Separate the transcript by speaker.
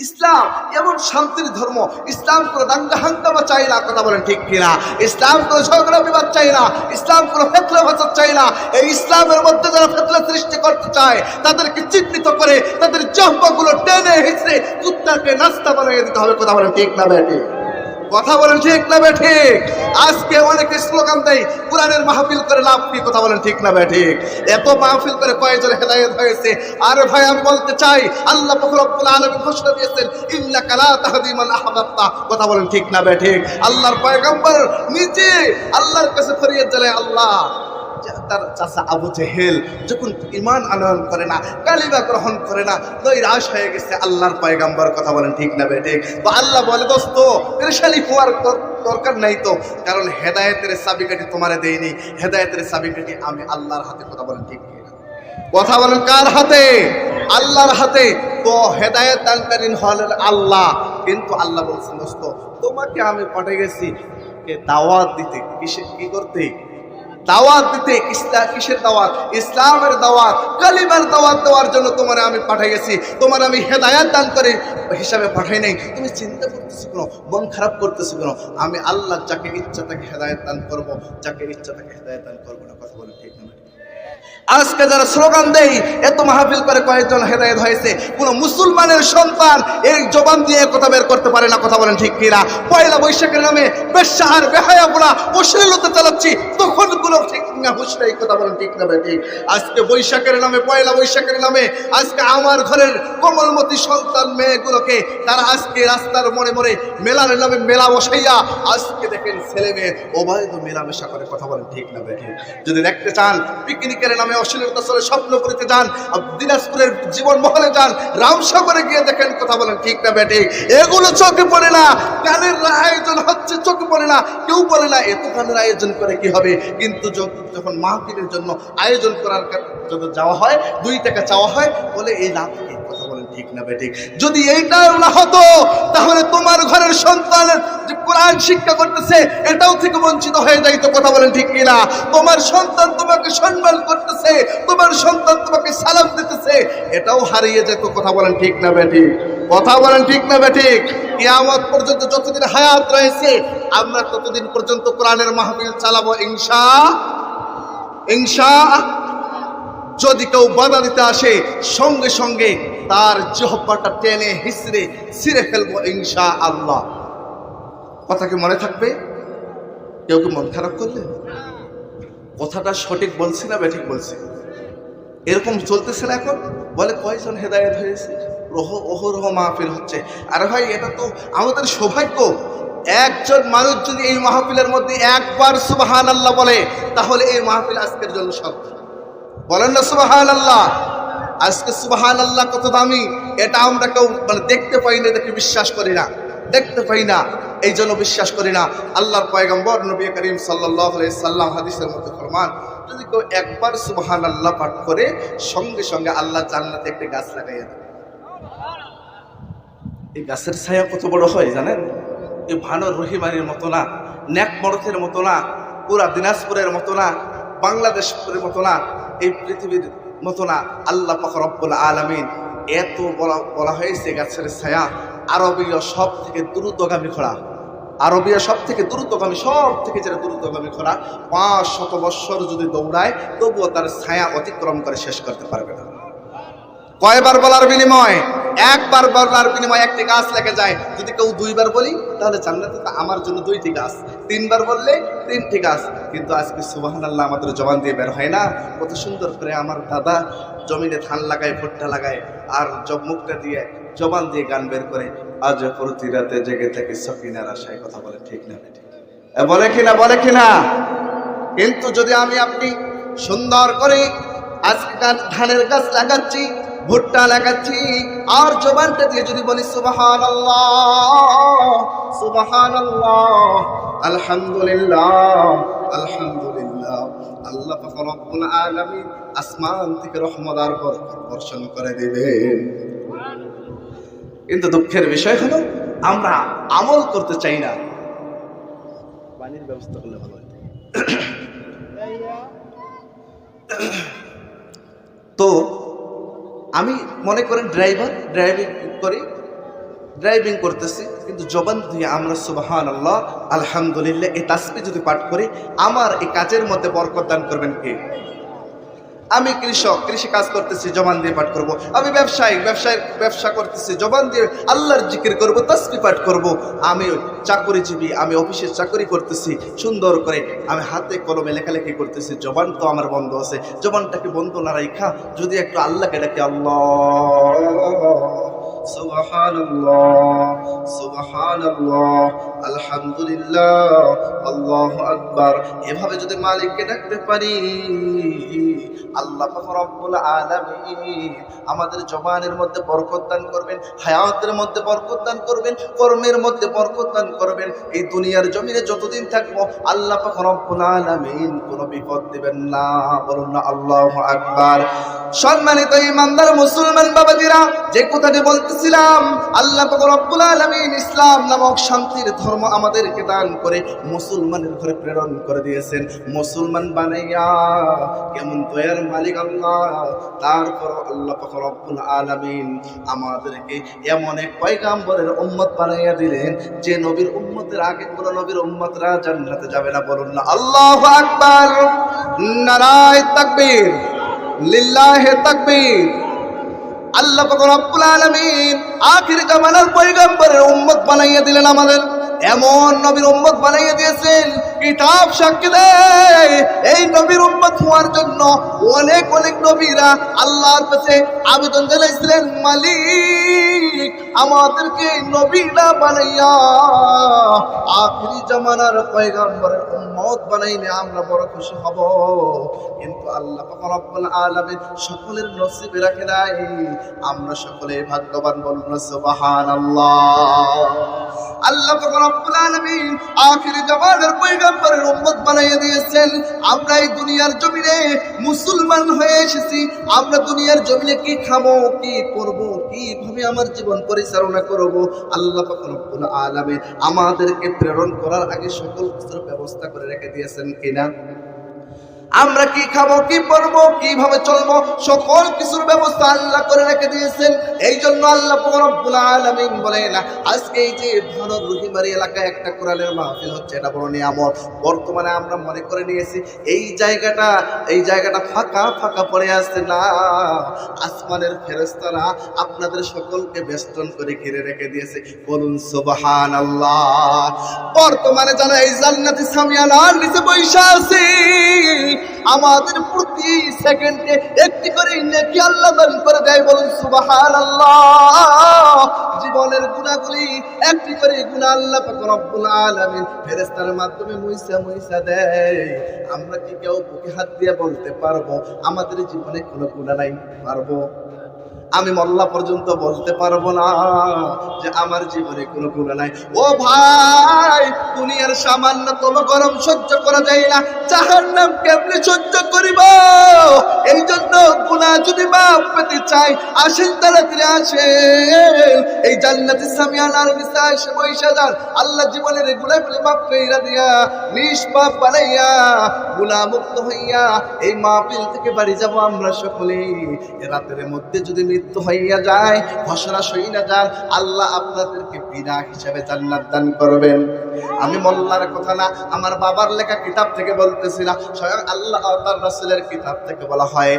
Speaker 1: ইসলাম এমন শান্তির ধর্ম। ইসলাম কোনো দাঙ্গা হাঙ্গামা চাই না, কথা বলেন ঠিক কিনা? ইসলাম কোনো ঝগড়া বিবাদ চাই না, ইসলাম কোনো ফেতনা ফাসাদ চাই না। এই ইসলামের মধ্যে যারা ফেতনা সৃষ্টি করতে চায় তাদেরকে চিহ্নিত করে তাদের জহ্বাগুলো টেনে হিঁচড়ে কুত্তাকে নাস্তা বানিয়ে দিতে হবে, কথা বলেন ঠিক না বেঠিক? কথা বলেন ঠিক না বেঠিক? আজকে অনেকে স্লোগান দেয় কোরআনের মাহফিল করে লাভ কি, কথা বলেন ঠিক না বেঠিক? এত মাহফিল করে কয়েকজন হেদায়েত হয়েছে। আরে ভাই আমি বলতে চাই আল্লাহ পাক রব্বুল আলামিন ঘোষণা দিয়েছেন ইন্নাকা লা তাহদি মান আহবাবতা, কথা বলেন ঠিক না বেঠিক? আল্লাহর পয়গম্বর নিজে আল্লাহর কাছে ফরিয়াদ জানায়, আল্লাহ তার চাচা আবু জেহেল যখন ঈমান আনয়ন করে না, কালিমা গ্রহণ করে না, নৈরাশ হয়ে গেছে আল্লাহর পয়গম্বর, কথা বলেন ঠিক না বেঠিক? তো আল্লাহ বলে দোস্ত পেরেশানি হওয়ার দরকার নাই তো, কারণ হেদায়েতের চাবিকাঠি তোমারে দেইনি, হেদায়েতের চাবিকাঠি আমি আল্লাহর হাতে, কথা বলেন ঠিক না? কথা বলেন কার হাতে? আল্লাহর হাতে। তো হেদায়েত দানকারী হলেন আল্লাহ, কিন্তু আল্লাহ বলছেন দোস্ত তোমাকে আমি পাঠিয়ে গেছি দাওয়াত দিতে। কি করতে? দাওয়াত দিতে। কিসের দাওয়াত? ইসলামের দাওয়াত, কালিমার দাওয়াত দেওয়ার জন্য তোমার আমি পাঠিয়ে গেছি। তোমার আমি হেদায়েত দান করে হিসাবে পাঠাই নাই। তুমি চিন্তা করতেছো কেন? মন খারাপ করতেছো কেন? আমি আল্লাহ যাকে ইচ্ছা তাকে হেদায়েত দান করবো, যাকে ইচ্ছা তাকে হেদায়েত দান করবো না, কথা বলে ঠিক না? আজকে যারা স্লোগান দেয় এত মাহফিল করে কয়েকজন হেদায়েত হয়েছে, কোন মুসলমানের সন্তান এই জবান দিয়ে কথা বের করতে পারে না, কথা বলেন ঠিক কিনা? পয়লা বৈশাখের নামে বেশ্যা আর বেহায়াগুলা অশ্লীলতা চালাচ্ছি, তখন গুলো ঠিক না হুঁশ নেই, কথা বলেন ঠিক না বেঠিক? আজকে বৈশাখের নামে, পয়লা বৈশাখের নামে আজকে আমার ঘরের কোমলমতি সন্তান মেয়েগুলোকে তারা আজকে রাস্তার মোড়ে মোড়ে মেলার নামে মেলা বসাইয়া আজকে দেখেন ছেলে মেয়ে অবৈধ মেলামেশা করে, কথা বলেন ঠিক না বেঠিক? যদি দেখতে চান পিকনিকের নামে অশ্লীলতা চলে স্বপ্ন করিতে যান, দিনাজপুরের জীবন মহলে যান, রামসাগরে গিয়ে দেখেন, কথা বলেন ঠিক না বেঠিক? এগুলো চোখে পড়ে না। গানের আয়োজন হচ্ছে চোখে পড়ে না, কেউ বলে না এত গানের আয়োজন করে কি হবে, কিন্তু যখন মাহফিলের জন্য আয়োজন করার জন্য যাওয়া হয় 2 টাকা চাওয়া হয়, বলে এই লাভ কি, কথা বলেন ঠিক না বেঠিক? যদি এইটাও না হতো তাহলে তোমার ঘরের সন্তানের যে কোরআন শিক্ষা করতেছে এটাও থেকে বঞ্চিত হয়ে যাইতো, কথা বলেন ঠিক কিনা? তোমার সন্তান তোমাকে সম্মান করতেছে, তোমার সন্তান তোমাকে সালাম দিতেছে, এটাও হারিয়ে যেত, কথা বলেন ঠিক না বেঠিক? কথা বলেন ঠিক না বেঠিক? কিয়ামত পর্যন্ত যতদিন হায়াত রয়েছে আমরা ততদিন পর্যন্ত কোরআনের মাহফিল চালাবো ইনশাআল্লাহ। যদি কেউ বাধা দিতে আসে সঙ্গে সঙ্গে তার জিহ্বাটা টেনে হিসড়ে ছিঁড়ে ফেলবো ইনশাআল্লাহ। কথা কি মনে থাকবে? কেউ কি মন খারাপ করলে? কথাটা সঠিক বলছি না বেঠিক বলছি? এরকম চলতেছে না এখন? বলে কয়জন হেদায়েত হয়েছে, অহরহ মাহফিল হচ্ছে। আরে ভাই এটা তো আমাদের সৌভাগ্য। একজন মানুষ যদি এই মাহফিলের মধ্যে একবার সুবহানাল্লাহ বলে তাহলে এই মাহফিল আজকের জন্য সব। বলেন না সুবহানাল্লাহ? আজকে সুবহানাল্লাহ কত দামি এটা আমরা কেউ দেখতে পাই না, দেখে বিশ্বাস করি না, দেখতে পাই না, এই জন্য বিশ্বাস করি না। আল্লাহর পয়গম্বর নবী করিম সাল্লাল্লাহু আলাইহি সাল্লাম হাদিসের মধ্যে ফরমান যদি কেউ একবার সুবহানাল্লাহ পাঠ করে সঙ্গে সঙ্গে আল্লাহ জান্নাতে একটা গাছ লাগাইয়া দেবে। এই গাছের ছায়া কত বড় হয় জানেন? এই ভানুর রহিমানির মতো না, নেক মরথের মতো না, পুরা দিনাজপুরের মতো না, বাংলাদেশের মতো না, এই পৃথিবীর মতো না। আল্লাহ পাক রব্বুল আলামিন এত বলা হয়েছে গাছের ছায়া আরবীয় সব থেকে দ্রুতগামী খরা, আরবীয় সব থেকে দ্রুতগামী, সব থেকে যেটা দ্রুতগামী খরা 500 বৎসর যদি দৌড়ায় তবুও তার ছায়া অতিক্রম করে শেষ করতে পারবে না। কয়বার বলার বিনিময়? একবার বলার বিনিময়ে একটি গাছ লেগে যায়। যদি কেউ 2 বার বলি তাহলে জান্নাতে তো আমার জন্য 2টি গাছ, 3 বার বললে 3টি গাছ। কিন্তু আজকে সুবহানাল্লাহ আমাদের জবান দিয়ে বের হয় না। কত সুন্দর করে আমার দাদা জমিনে ধান লাগায়, ভুট্টা লাগায়, আর মুখটা দিয়ে জবান দিয়ে গান বের করে, আজ প্রতি রাতে জেগে থেকে সকিনার আশায়, কথা বলে ঠিক না বেঠিক? বলে কিনা? বলে কিনা? কিন্তু যদি আমি আপনি সুন্দর করে আজকে ধানের গাছ লাগাচ্ছি, ভুট্টা লাগাচ্ছি, আর জবানটা দিয়ে যদি বলি সুবহানাল্লাহ সুবহানাল্লাহ আলহামদুলিল্লাহ আলহামদুলিল্লাহ, আল্লাহ পাক রব্বুল আলামিন আসমান থেকে রহমত আর বরকত বর্ষণ করে দিবেন। কিন্তু দুঃখের বিষয় হলো আমরা আমল করতে চাই না। পানির ব্যবস্থা করলে ভালো হয়। তো আমি মনে করেন ড্রাইভিং করি, ড্রাইভিং করতেছি, কিন্তু জবান দিয়ে আমরা সুবহানাল্লাহ আলহামদুলিল্লাহ এই তাসবিহ যদি পাঠ করি, আমার এই কাজের মধ্যে বরকত দান করবেন কে? আমি কৃষক, কৃষি কাজ করতেছি, জবান দিয়ে পাঠ করব। আমি ব্যবসা করতেছি, জবান দিয়ে আল্লাহর জিকির করব, তাসবিহ পাঠ করব। আমি চাকরিজীবী, আমি অফিসে চাকরি করতেছি, সুন্দর করে আমি হাতে কলমে লেখালেখি করতেছি, জবান তো আমার বন্ধ আছে। জবানটাকে বন্ধ না রাখা যদি একটু আল্লাহকে ডাকি, আল্লাহ সুবহানাল্লাহ সুবহানাল্লাহ আলহামদুলিল্লাহ আল্লাহু আকবার, এভাবে যদি মালিককে ডাকতে পারি, আল্লাহ পাক রব্বুল আলামিন আমাদের জবানের মধ্যে বরকত দান করবেন, হায়াতের মধ্যে বরকত দান করবেন, কর্মের মধ্যে বরকত দান করবেন। এই দুনিয়ার জমিনে যতদিন থাকবো আল্লাহ পাক রব্বুল আলামিন কোনো বিপদ দিবেন না। বলুন না আল্লাহু আকবার। সম্মানিত ইমানদার মুসলমান বাবাজিরা, যে কথাটি বলতেছিলাম, আল্লাহ পাক রব্বুল আলামিন ইসলাম নামক শান্তির ধর্ম আমাদেরকে দান করে মুসলমানের ঘরে প্রেরণ করে দিয়েছেন। মুসলমান বানাইয়া কেমন দয়ার মালিক আল্লাহ, তারপর আল্লাহ পাক রব্বুল আলামিন আমাদেরকে এমন এক পয়গাম্বরের উম্মত বানাইয়া দিলেন যে নবীর উম্মতের আগে কোন নবীর উম্মতরা জান্নাতে যাবে না। বলুন না আল্লাহু আকবার। নারায়ে তাকবীর, লিল্লাহে তাকবীর। আল্লাহ পাক রব্বুল আলামিন আখির জামানার পয়গম্বরের উম্মত বানাইয়া দিলেন আমাদের, এমন নবীর উম্মত বানাইয়া দিয়েছেন, কিতাব সাক্ষী দেয় এই নবীর উম্মত হওয়ার জন্য অনেক নবীরা আল্লাহর কাছে আবেদন জানাইছিলেন, মালিক আমাদেরকে নবী না বানাইয়া আখিরি জামানার পয়গম্বরের উম্মত বানাইলে আমরা বড় খুশি হব। কিন্তু আল্লাহ পাক রব্বুল আলামিন সকলের নসিবে রাখে নাই, আমরা সকলে ভাগ্যবান। বলুন সুবহানাল্লাহ। আল্লাহ পাক রব্বুল আলামিন আখিরি জামানার পয়গম্বরের উম্মত বানাইয়া দিয়েছেন। আমরা এই দুনিয়ার জমিনে মুসলমান হয়ে এসেছি, আমরা দুনিয়ার জমিনে কি খাবো, কি করব, কিভাবে আমার জীবন পরিচালনা করব, আল্লাহ পাক রব্বুল আলামিন আমাদেরকে প্রেরণ করার আগে সকল কিছুর ব্যবস্থা করে রেখে দিয়েছেন কিনা? আমরা কি খাবো, কি পরবো, কিভাবে চলবো, সকল কিছুর ব্যবস্থা আল্লাহ করে রেখে দিয়েছেন। এই জন্য আল্লাহ পাক রব্বুল আলামিন বলেন, আজকে এই যে ভালো রহিমারি এলাকায় একটা কোরআনের মাহফিল হচ্ছে, এটা বড় নিয়ামত। বর্তমানে আমরা মনে করে নিয়েছি এই জায়গাটা ফাঁকা পড়ে আছে। না, আসমানের ফেরেশতারা আপনাদের সকলকে বেষ্টন করে ঘিরে রেখে দিয়েছে। বলুন সুবহানাল্লাহ। বর্তমানে যারা এই জান্নাতি সামিয়ানার নিচে বসে আছে, আমাদের প্রতি সেকেন্ডে একটি করে নেকি আল্লাহ দান করে দেয়। বলুন সুবহানাল্লাহ। জীবনের গুনাহগুলি একটি করে গুনাহ আল্লাহ পাক রব্বুল আলামিন ফেরেশতার মাধ্যমে মুইসা দেয়। আমরা কি কেউ বুকে হাত দিয়ে বলতে পারবো আমাদের জীবনে কোনো গুনাহ নাই? পারবো? আমি মল্লা পর্যন্ত বলতে পারবো না যে আমার জীবনে কোনো গুনাহ নাই। ও ভাই, দুনিয়ার সামান্যতম গরম সহ্য করা যায় না, জাহান্নাম কেমনে সহ্য করিব? এই জন্য গুনাহ যদি মাফ পেতে চাই, আসেন তাড়াতাড়ি আসেন এই জান্নাতি সামিয়ানার নিচে এসে বইসা যান। আল্লাহ জীবনের গুনাহগুলো মাফ কইরা দিয়া নিষ্পাপ বানাইয়া গুনাহ মুক্ত হইয়া এই মাহফিল থেকে বাড়ি যাব আমরা সকলেই। রাতের মধ্যে যদি মৃত্যু হইয়া যায়, ঘোষণা সইনা যান, আল্লাহ আপনাদেরকে বিনা হিসাবে জান্নাত দান করবেন। আমি মোল্লার কথা না, আমার বাবার লেখা কিতাব থেকে বলতেছিলাম, স্বয়ং আল্লাহ তার রাসূলের কিতাব থেকে বলা হয়।